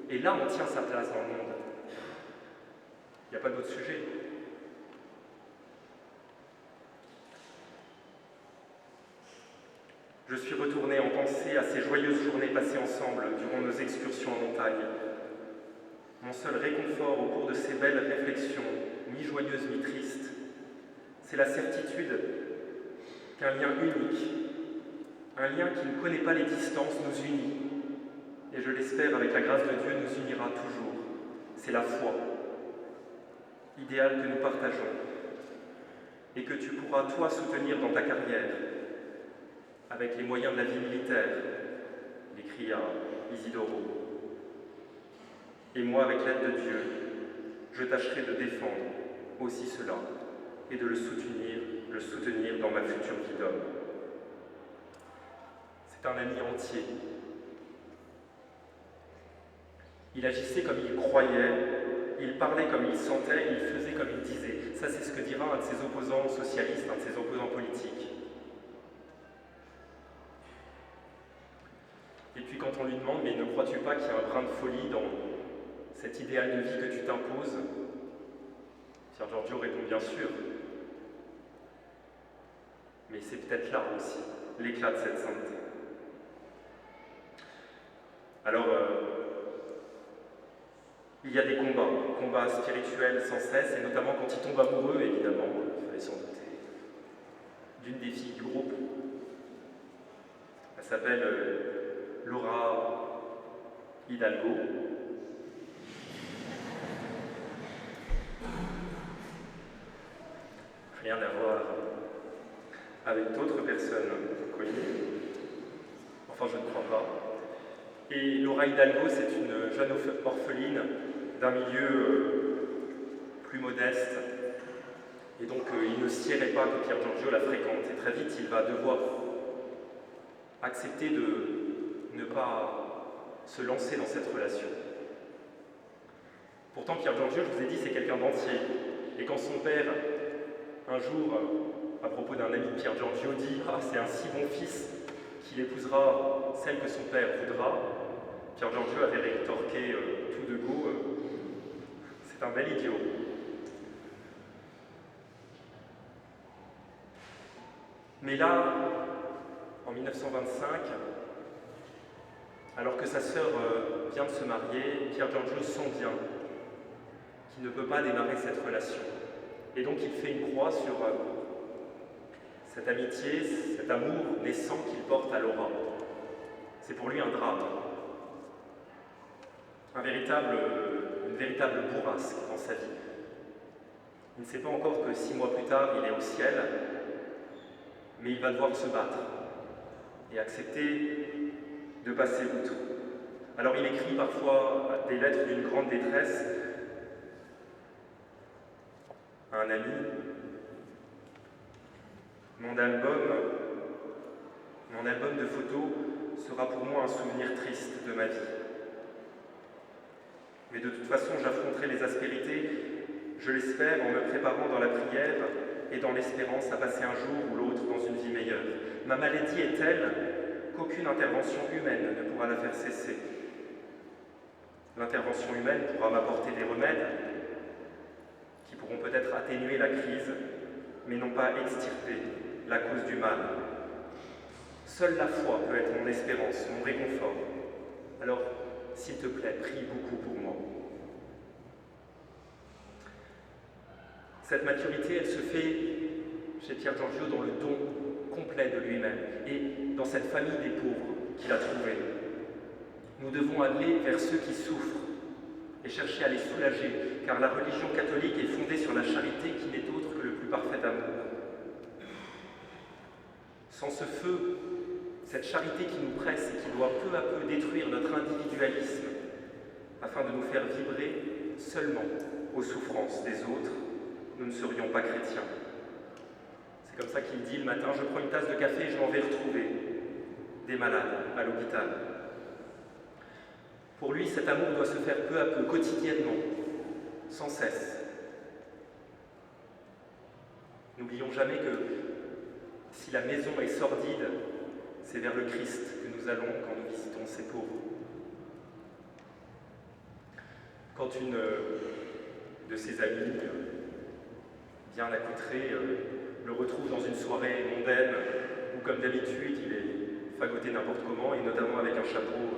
Et là, on tient sa place dans le monde. Il n'y a pas d'autre sujet. Je suis retourné en pensée à ces joyeuses journées passées ensemble durant nos excursions en montagne. Mon seul réconfort au cours de ces belles réflexions, mi-joyeuses, mi-tristes, c'est la certitude qu'un lien unique, un lien qui ne connaît pas les distances, nous unit. Et je l'espère, avec la grâce de Dieu, nous unira toujours. C'est la foi, idéal que nous partageons, et que tu pourras, toi, soutenir dans ta carrière, avec les moyens de la vie militaire, l'écrit à Isidoro. Et moi, avec l'aide de Dieu, je tâcherai de défendre aussi cela et de le soutenir dans ma future vie d'homme. C'est un ami entier. Il agissait comme il croyait, il parlait comme il sentait, il faisait comme il disait. Ça, c'est ce que dira un de ses opposants socialistes, un de ses opposants politiques. Et puis quand on lui demande, mais ne crois-tu pas qu'il y a un brin de folie dans cet idéal de vie que tu t'imposes? Pierre Giorgio répond bien sûr. Mais c'est peut-être là aussi l'éclat de cette sainteté. Alors, il y a des combats spirituels sans cesse, et notamment quand il tombe amoureux, évidemment, il fallait s'en douter, d'une des filles du groupe. Elle s'appelle Laura Hidalgo. Rien à voir avec d'autres personnes connues. Enfin, je ne crois pas. Et Laura Hidalgo, c'est une jeune orpheline d'un milieu plus modeste. Et donc, il ne siérait pas que Pierre Giorgio la fréquente. Et très vite, il va devoir accepter de ne pas se lancer dans cette relation. Pourtant, Pierre Giorgio, je vous ai dit, c'est quelqu'un d'entier. Et quand son père, un jour, à propos d'un ami de Pierre Giorgio, dit « Ah, c'est un si bon fils qu'il épousera celle que son père voudra », Pierre Giorgio avait rétorqué tout de go « C'est un bel idiot ». Mais là, en 1925, alors que sa sœur vient de se marier, Pierre Giorgio sent bien qu'il ne peut pas démarrer cette relation. Et donc il fait une croix sur cette amitié, cet amour naissant qu'il porte à Laura. C'est pour lui un drame, une véritable bourrasque dans sa vie. Il ne sait pas encore que 6 mois plus tard, il est au ciel, mais il va devoir se battre et accepter de passer outre. Alors il écrit parfois des lettres d'une grande détresse à un ami. Mon album de photos sera pour moi un souvenir triste de ma vie. Mais de toute façon, j'affronterai les aspérités, je l'espère, en me préparant dans la prière et dans l'espérance à passer un jour ou l'autre dans une vie meilleure. Ma maladie est telle qu'aucune intervention humaine ne pourra la faire cesser. L'intervention humaine pourra m'apporter des remèdes qui pourront peut-être atténuer la crise, mais non pas extirper la cause du mal. Seule la foi peut être mon espérance, mon réconfort. Alors, s'il te plaît, prie beaucoup pour moi. Cette maturité, elle se fait chez Pier Giorgio dans le don complet de lui-même et dans cette famille des pauvres qu'il a trouvée. Nous devons aller vers ceux qui souffrent et chercher à les soulager, car la religion catholique est fondée sur la charité qui n'est autre que le plus parfait amour. Sans ce feu, cette charité qui nous presse et qui doit peu à peu détruire notre individualisme afin de nous faire vibrer seulement aux souffrances des autres, nous ne serions pas chrétiens. C'est comme ça qu'il dit le matin, je prends une tasse de café et je m'en vais retrouver des malades à l'hôpital. Pour lui, cet amour doit se faire peu à peu, quotidiennement, sans cesse. N'oublions jamais que si la maison est sordide, c'est vers le Christ que nous allons quand nous visitons ces pauvres. Quand une de ses amies, bien accoutrée, le retrouve dans une soirée mondaine où, comme d'habitude, il est fagoté n'importe comment, et notamment avec un chapeau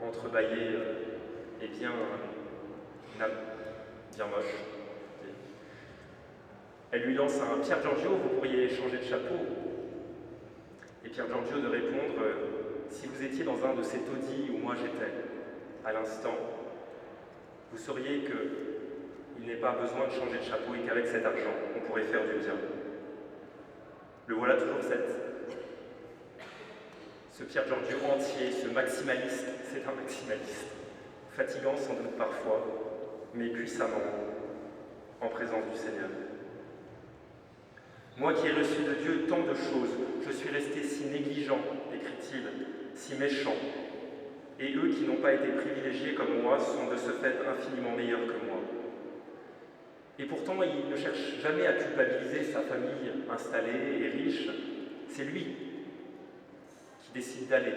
entrebâillé et bien moche. Elle lui lance un « Pier Giorgio, vous pourriez changer de chapeau ?» Et Pier Giorgio de répondre « Si vous étiez dans un de ces taudis où moi j'étais, à l'instant, vous sauriez qu'il n'est pas besoin de changer de chapeau et qu'avec cet argent, on pourrait faire du bien. » Le voilà toujours ce Pier Giorgio entier, ce maximaliste, c'est un maximaliste, fatigant sans doute parfois, mais puissamment en présence du Seigneur. Moi qui ai reçu de Dieu tant de choses, je suis resté si négligent, écrit-il, si méchant, et eux qui n'ont pas été privilégiés comme moi sont de ce fait infiniment meilleurs que moi. Et pourtant, il ne cherche jamais à culpabiliser sa famille installée et riche, c'est lui qui décide d'aller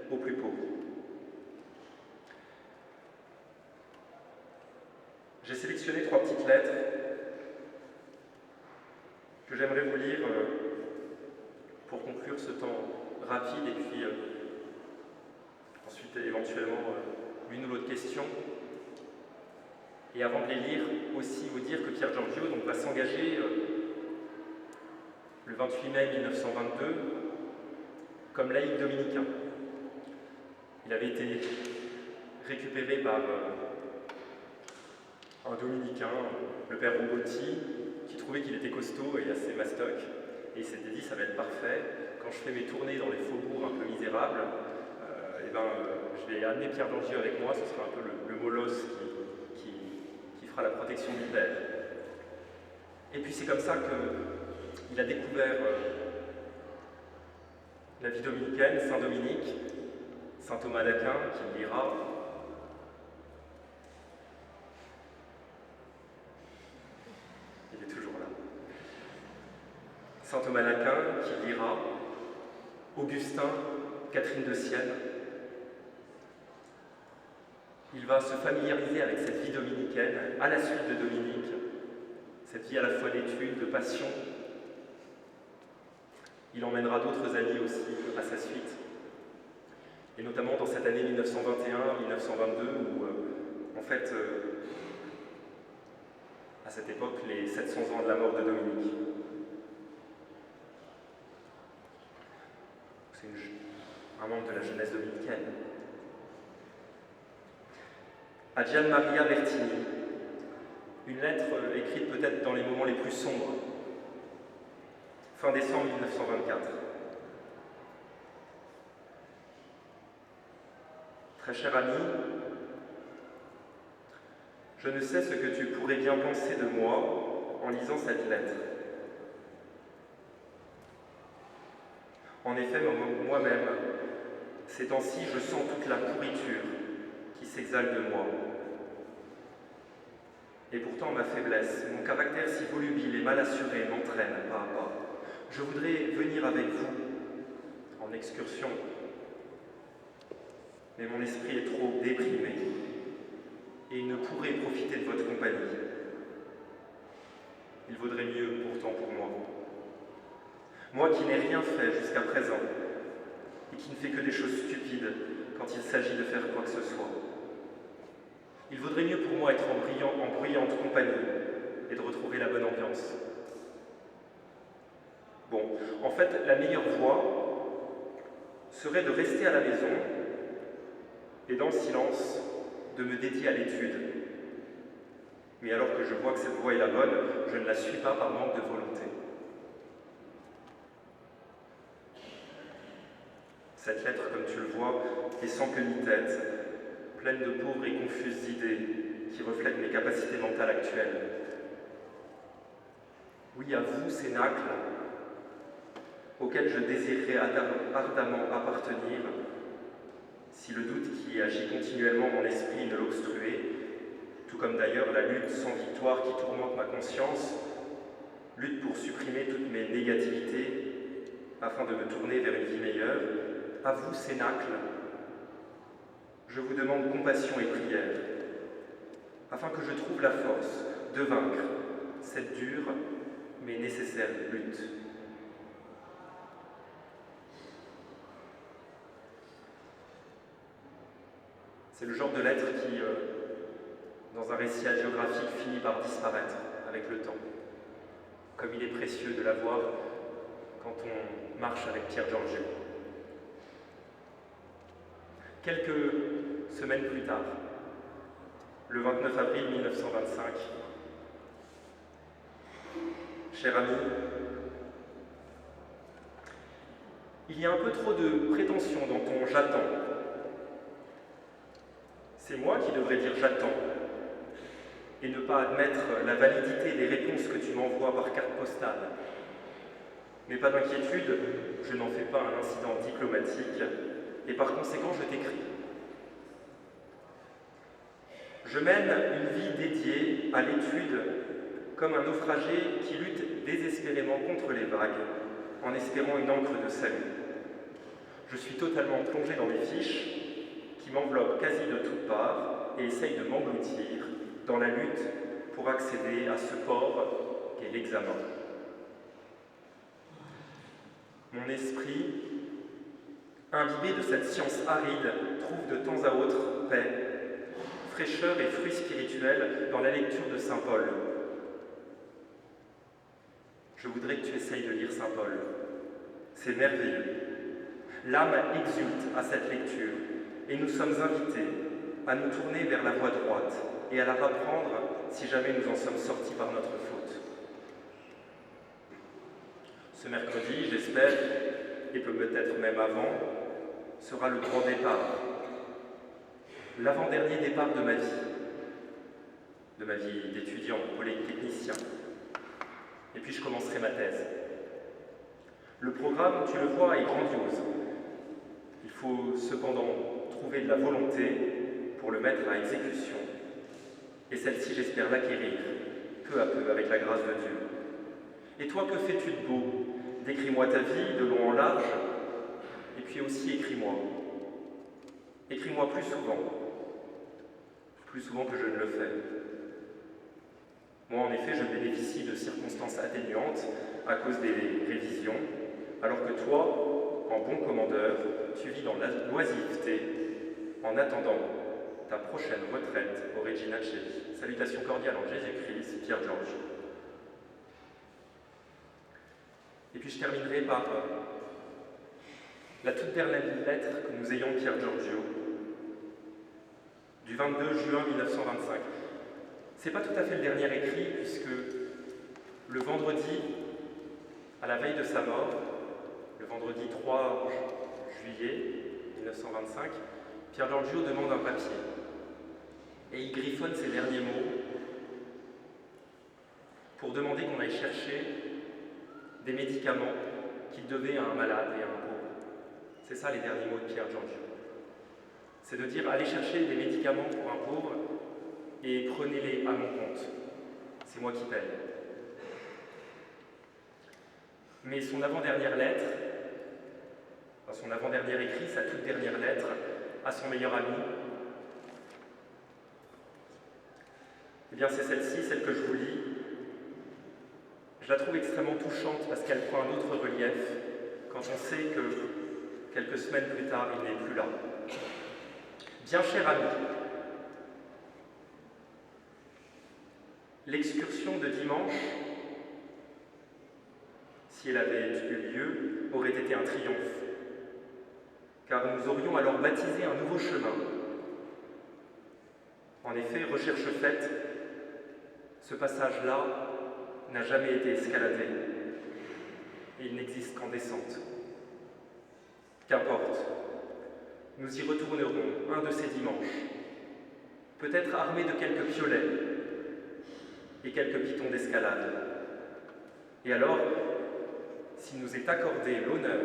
aux plus pauvres. J'ai sélectionné 3 petites lettres que j'aimerais vous lire pour conclure ce temps rapide et puis ensuite éventuellement l'une ou l'autre question. Et avant de les lire, aussi vous dire que Pier Giorgio va s'engager le 28 mai 1922 comme laïc dominicain. Il avait été récupéré par un dominicain, le père Robotti, qui trouvait qu'il était costaud et assez mastoc. Et il s'était dit, ça va être parfait. Quand je fais mes tournées dans les faubourgs un peu misérables, je vais amener Pier Giorgio avec moi, ce sera un peu le molosse qui fera la protection du père. Et puis c'est comme ça qu'il a découvert la vie dominicaine, Saint Dominique, Saint Thomas d'Aquin, qui lira. Il est toujours là. Saint Thomas d'Aquin, qui lira. Augustin, Catherine de Sienne. Il va se familiariser avec cette vie dominicaine, à la suite de Dominique, cette vie à la fois d'études, de passion. Il emmènera d'autres amis aussi à sa suite, et notamment dans cette année 1921-1922 où, à cette époque, les 700 ans de la mort de Dominique. C'est un membre de la jeunesse dominicaine. À Gian Maria Bertini, une lettre écrite peut-être dans les moments les plus sombres, fin décembre 1924. Très cher ami, je ne sais ce que tu pourrais bien penser de moi en lisant cette lettre. En effet, moi-même, ces temps-ci, je sens toute la pourriture qui s'exhale de moi. Et pourtant, ma faiblesse, mon caractère si volubile et mal assuré m'entraîne pas à pas. Je voudrais venir avec vous en excursion mais mon esprit est trop déprimé et il ne pourrait profiter de votre compagnie. Il vaudrait mieux pourtant pour moi. Moi qui n'ai rien fait jusqu'à présent et qui ne fais que des choses stupides quand il s'agit de faire quoi que ce soit. Il vaudrait mieux pour moi être en bruyante compagnie et de retrouver la bonne ambiance. Bon, en fait, la meilleure voie serait de rester à la maison et dans le silence, de me dédier à l'étude. Mais alors que je vois que cette voie est la bonne, je ne la suis pas par manque de volonté. Cette lettre, comme tu le vois, est sans queue ni tête, pleine de pauvres et confuses idées qui reflètent mes capacités mentales actuelles. Oui, à vous, Cénacle, auquel je désirerais ardemment appartenir, si le doute qui agit continuellement mon esprit ne l'obstruait, tout comme d'ailleurs la lutte sans victoire qui tourmente ma conscience, lutte pour supprimer toutes mes négativités afin de me tourner vers une vie meilleure, à vous, Cénacle, je vous demande compassion et prière, afin que je trouve la force de vaincre cette dure mais nécessaire lutte. C'est le genre de lettre qui, dans un récit hagiographique, finit par disparaître avec le temps. Comme il est précieux de la voir quand on marche avec Pier Giorgio. Quelques semaines plus tard, le 29 avril 1925, cher ami, il y a un peu trop de prétention dans ton « j'attends ». C'est moi qui devrais dire « j'attends » et ne pas admettre la validité des réponses que tu m'envoies par carte postale. Mais pas d'inquiétude, je n'en fais pas un incident diplomatique et par conséquent je t'écris. Je mène une vie dédiée à l'étude comme un naufragé qui lutte désespérément contre les vagues en espérant une encre de salut. Je suis totalement plongé dans mes fiches qui m'enveloppent quasi de toutes parts et essayent de m'engloutir dans la lutte pour accéder à ce port qu'est l'examen. Mon esprit, imbibé de cette science aride, trouve de temps à autre paix, fraîcheur et fruits spirituels dans la lecture de saint Paul. Je voudrais que tu essayes de lire saint Paul. C'est merveilleux. L'âme exulte à cette lecture et nous sommes invités à nous tourner vers la voie droite et à la reprendre si jamais nous en sommes sortis par notre faute. Ce mercredi, j'espère, et peut-être même avant, sera le grand départ, l'avant-dernier départ de ma vie d'étudiant, polytechnicien. Et puis je commencerai ma thèse. Le programme, tu le vois, est grandiose. Il faut cependant trouver de la volonté pour le mettre à exécution. Et celle-ci, j'espère l'acquérir, peu à peu, avec la grâce de Dieu. Et toi, que fais-tu de beau? Décris-moi ta vie, de long en large, et puis aussi écris-moi. Écris-moi plus souvent que je ne le fais. Moi, en effet, je bénéficie de circonstances atténuantes à cause des révisions, alors que toi, en bon commandeur, tu vis dans la l'oisiveté en attendant ta prochaine retraite au Regina Coeli. Salutations cordiales en Jésus-Christ, Pier Giorgio. Et puis je terminerai par la toute dernière lettre que nous ayons de Pier Giorgio, du 22 juin 1925. C'est pas tout à fait le dernier écrit, puisque le vendredi, à la veille de sa mort, le vendredi 3 juillet 1925, Pier Giorgio demande un papier. Et il griffonne ces derniers mots pour demander qu'on aille chercher des médicaments qu'il devait à un malade et à un pauvre. C'est ça les derniers mots de Pier Giorgio. C'est de dire, allez chercher des médicaments pour un pauvre et prenez-les à mon compte. C'est moi qui paye. Mais son avant-dernière lettre, son avant-dernier écrit, sa toute dernière lettre, à son meilleur ami. Eh bien, c'est celle-ci, celle que je vous lis. Je la trouve extrêmement touchante parce qu'elle prend un autre relief quand on sait que quelques semaines plus tard, il n'est plus là. Bien cher ami, l'excursion de dimanche, si elle avait eu lieu, aurait été un triomphe, car nous aurions alors baptisé un nouveau chemin. En effet, recherche faite, ce passage-là n'a jamais été escaladé, et il n'existe qu'en descente. Qu'importe, nous y retournerons un de ces dimanches, peut-être armés de quelques piolets et quelques pitons d'escalade. Et alors, s'il nous est accordé l'honneur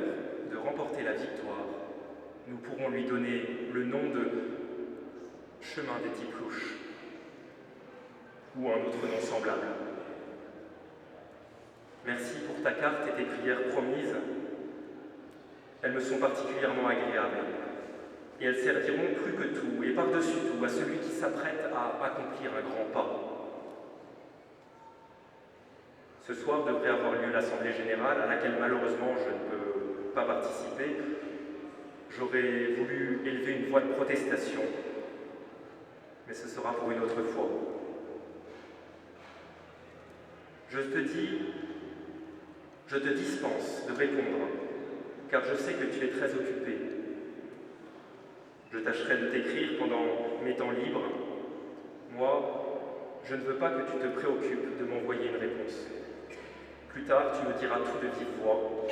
de remporter la victoire, nous pourrons lui donner le nom de chemin des Tiplouches ou un autre nom semblable. Merci pour ta carte et tes prières promises. Elles me sont particulièrement agréables et elles serviront plus que tout et par-dessus tout à celui qui s'apprête à accomplir un grand pas. Ce soir devrait avoir lieu l'Assemblée Générale, à laquelle malheureusement je ne peux pas participer. J'aurais voulu élever une voix de protestation, mais ce sera pour une autre fois. Je te dispense de répondre, car je sais que tu es très occupé. Je tâcherai de t'écrire pendant mes temps libres. Moi, je ne veux pas que tu te préoccupes de m'envoyer une réponse. Plus tard, tu me diras tout de vive voix,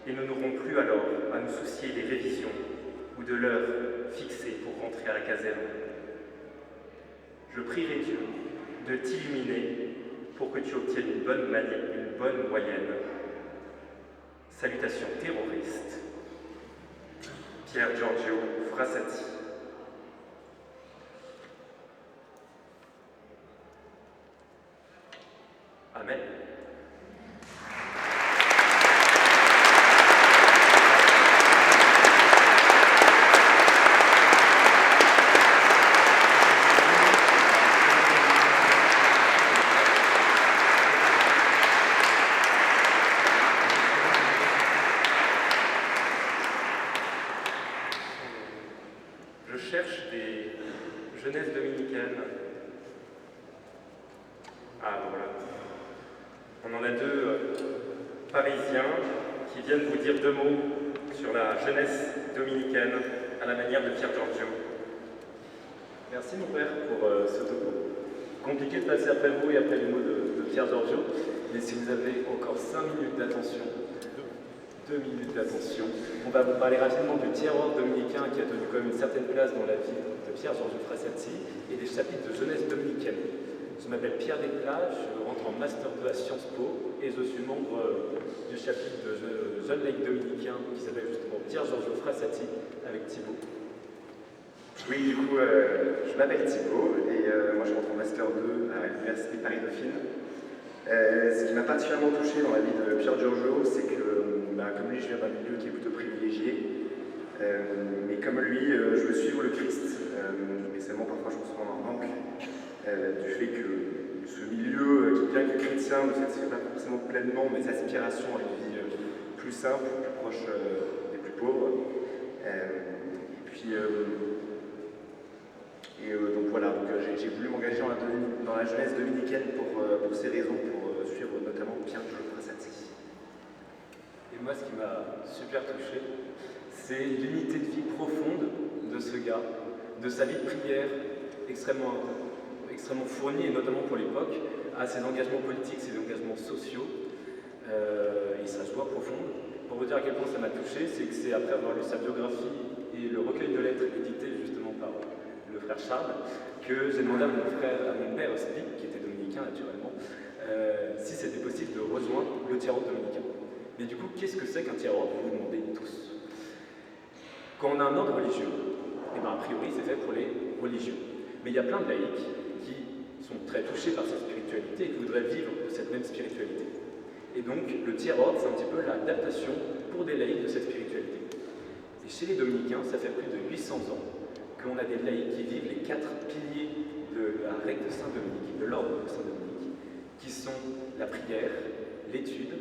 et nous n'aurons plus alors à nous soucier des révisions ou de l'heure fixée pour rentrer à la caserne. Je prierai Dieu de t'illuminer pour que tu obtiennes une bonne moyenne. Salutations terroristes. Pier Giorgio Frassati. Amen. Je cherche des jeunesses dominicaines. Ah, voilà. On en a deux parisiens qui viennent vous dire deux mots sur la jeunesse dominicaine à la manière de Pier Giorgio. Merci mon père pour ce topo. Compliqué de passer après vous et après les mots de Pier Giorgio, mais si vous avez encore 5 minutes d'attention, 2 minutes d'attention, on va vous parler rapidement du tiers-ordre dominicain qui a tenu quand même une certaine place dans la vie de Pier Giorgio Frassati et des chapitres de jeunesse dominicaine. Je m'appelle Pierre Desplats, je rentre en Master 2 à Sciences Po et je suis membre du chapitre de jeunes laïcs dominicains qui s'appelle justement Pier Giorgio Frassati avec Thibaut. Oui, du coup, je m'appelle Thibaut et moi je rentre en Master 2 à l'Université Paris-Dauphine. Ce qui m'a particulièrement touché dans la vie de Pier Giorgio, c'est que, comme lui, je viens d'un milieu qui est plutôt privilégié, mais comme lui, je veux suivre le Christ, mais seulement parfois je me sens en manque du fait que ce milieu, qui bien que chrétien, ne satisfait pas forcément pleinement mes aspirations à une vie plus simple, plus proche des plus pauvres. Donc voilà, j'ai voulu m'engager dans la jeunesse dominicaine pour ces raisons, pour suivre notamment Pier Giorgio Frassati. Et moi, ce qui m'a super touché, c'est l'unité de vie profonde de ce gars, de sa vie de prière extrêmement fournie, et notamment pour l'époque, à ses engagements politiques, ses engagements sociaux, et sa joie profonde. Pour vous dire à quel point ça m'a touché, c'est que c'est après avoir lu sa biographie et le recueil de lettres édité justement par le frère Charles, que j'ai demandé à mon père Spic, qui était dominicain naturellement, si c'était possible de rejoindre le tiers-ordre dominicain. Mais du coup, qu'est-ce que c'est qu'un tiers-ordre? Vous vous demandez tous. Quand on a un ordre religieux, a priori c'est fait pour les religieux. Mais il y a plein de laïcs qui sont très touchés par cette spiritualité et qui voudraient vivre de cette même spiritualité. Et donc, le tiers-ordre, c'est un petit peu l'adaptation pour des laïcs de cette spiritualité. Et chez les dominicains, ça fait plus de 800 ans qu'on a des laïcs qui vivent les 4 piliers de la règle de Saint-Dominique, de l'ordre de Saint-Dominique, qui sont la prière, l'étude,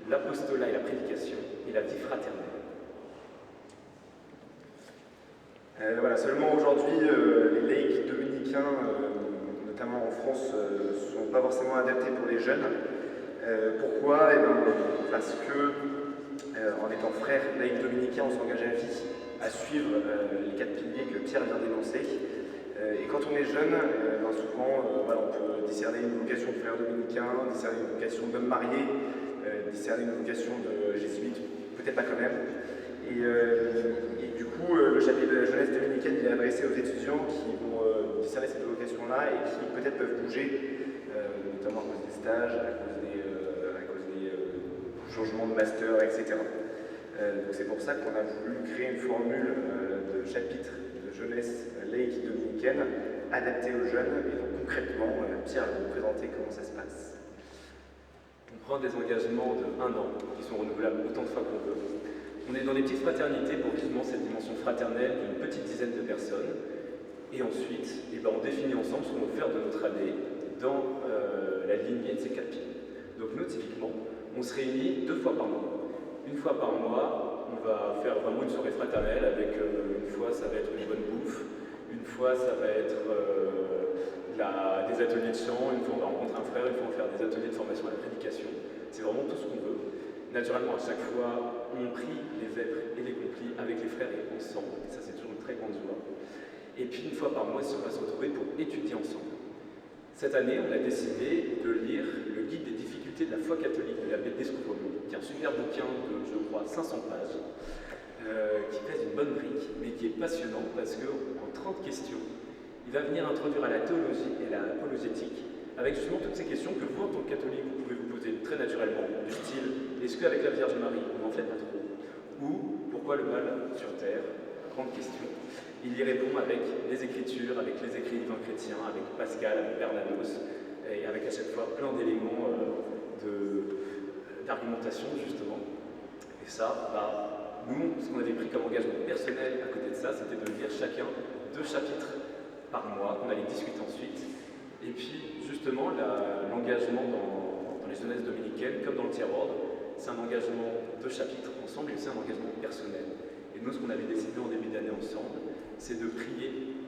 l'apostolat et la prédication, et la vie fraternelle. Voilà, seulement aujourd'hui, les laïcs dominicains, notamment en France, ne sont pas forcément adaptés pour les jeunes. Pourquoi? Parce que, en étant frère laïc dominicain, on s'engage à vie à suivre les 4 piliers que Pierre vient d'énoncer. Et quand on est jeune, souvent, voilà, on peut discerner une vocation de frère dominicain, discerner une vocation d'homme marié, discerner une vocation de jésuite, peut-être pas quand même. Et du coup, le chapitre de la jeunesse dominicaine il est adressé aux étudiants qui vont discerner cette vocation-là et qui peut-être peuvent bouger, notamment à cause des stages, à cause des changements de master, etc. Donc c'est pour ça qu'on a voulu créer une formule de chapitre de jeunesse laïque dominicaine adaptée aux jeunes. Et donc concrètement, Pierre va vous présenter comment ça se passe. On prend des engagements de 1 an qui sont renouvelables autant de fois qu'on veut. On est dans des petites fraternités pour vivement cette dimension fraternelle d'une petite dizaine de personnes. Et ensuite, on définit ensemble ce qu'on veut faire de notre année dans la lignée de ces 4 piliers. Donc nous, typiquement, on se réunit 2 fois par mois. Une fois par mois, on va faire vraiment une soirée fraternelle avec, une fois ça va être une bonne bouffe, une fois ça va être des ateliers de chant, une fois on va rencontrer un frère, une fois on va faire des ateliers de formation à la prédication. C'est vraiment tout ce qu'on veut. Naturellement, à chaque fois, on prie les vêpres et les complis avec les frères et ensemble. Et ça, c'est toujours une très grande joie. Et puis, une fois par mois, on va se retrouver pour étudier ensemble. Cette année, on a décidé de lire le guide des difficultés de la foi catholique de l'abbé Descouvremont, qui est un super bouquin de, je crois, 500 pages, qui pèse une bonne brique, mais qui est passionnant parce qu'en 30 questions, il va venir introduire à la théologie et à l'apologétique avec justement toutes ces questions que vous, en tant que catholique, vous pouvez vous poser très naturellement, du style « Est-ce qu'avec la Vierge Marie, on n'en fait pas trop ?» ou « Pourquoi le mal sur terre ?» Grande question. Il y répond avec les Écritures, avec les écrits divins chrétiens, avec Pascal, avec Bernanos, et avec à chaque fois plein d'éléments d'argumentation, justement. Et ça, nous, ce qu'on avait pris comme engagement personnel à côté de ça, c'était de lire chacun 2 chapitres par mois, qu'on allait discuter ensuite. Et puis, justement, l'engagement dans les jeunesses dominicaines, comme dans le tiers-ordre, c'est un engagement de chapitres ensemble et aussi un engagement personnel. Et nous, ce qu'on avait décidé en début d'année ensemble, c'est de prier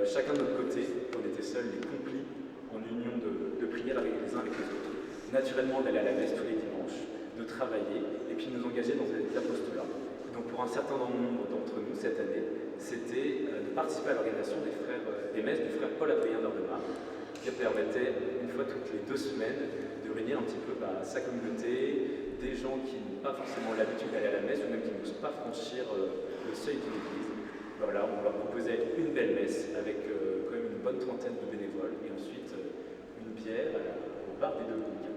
chacun de notre côté, quand on était seuls, les complis, en union de prière avec les uns avec les autres. Naturellement, d'aller à la messe tous les dimanches, de travailler, et puis de nous engager dans des apostolats. Donc pour un certain nombre d'entre nous, cette année, c'était de participer à l'organisation des messes du frère Paul-Adrien d'Orlemar, qui permettait, une fois toutes les 2 semaines, de réunir un petit peu sa communauté, des gens qui n'ont pas forcément l'habitude d'aller à la messe, ou même qui n'osent pas franchir le seuil d'une église. Voilà, on leur proposait une belle messe avec quand même une bonne trentaine de bénévoles, et ensuite une bière au bar des Dominicains.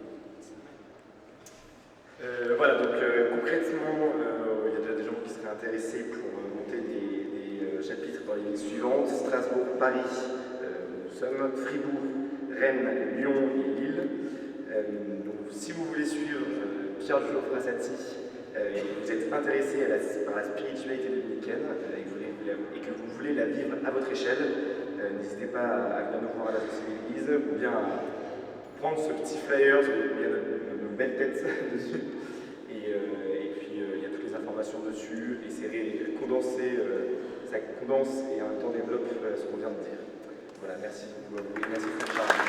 Voilà, donc concrètement, il y a déjà des gens qui seraient intéressés pour monter des chapitres dans les villes suivantes: Strasbourg, Paris, nous sommes, Fribourg, Rennes, Lyon et Lille. Donc si vous voulez suivre Pierre-Jules Frassati et que vous êtes intéressé par la spiritualité dominicaine et que vous voulez la vivre à votre échelle, n'hésitez pas à venir nous voir à la Société d'Église ou bien à prendre ce petit flyer, il y a nos belles têtes dessus. Et puis il y a toutes les informations dessus, et c'est condensé, ça condense et en même temps développe ce qu'on vient de dire. Voilà, merci beaucoup à vous et merci pour le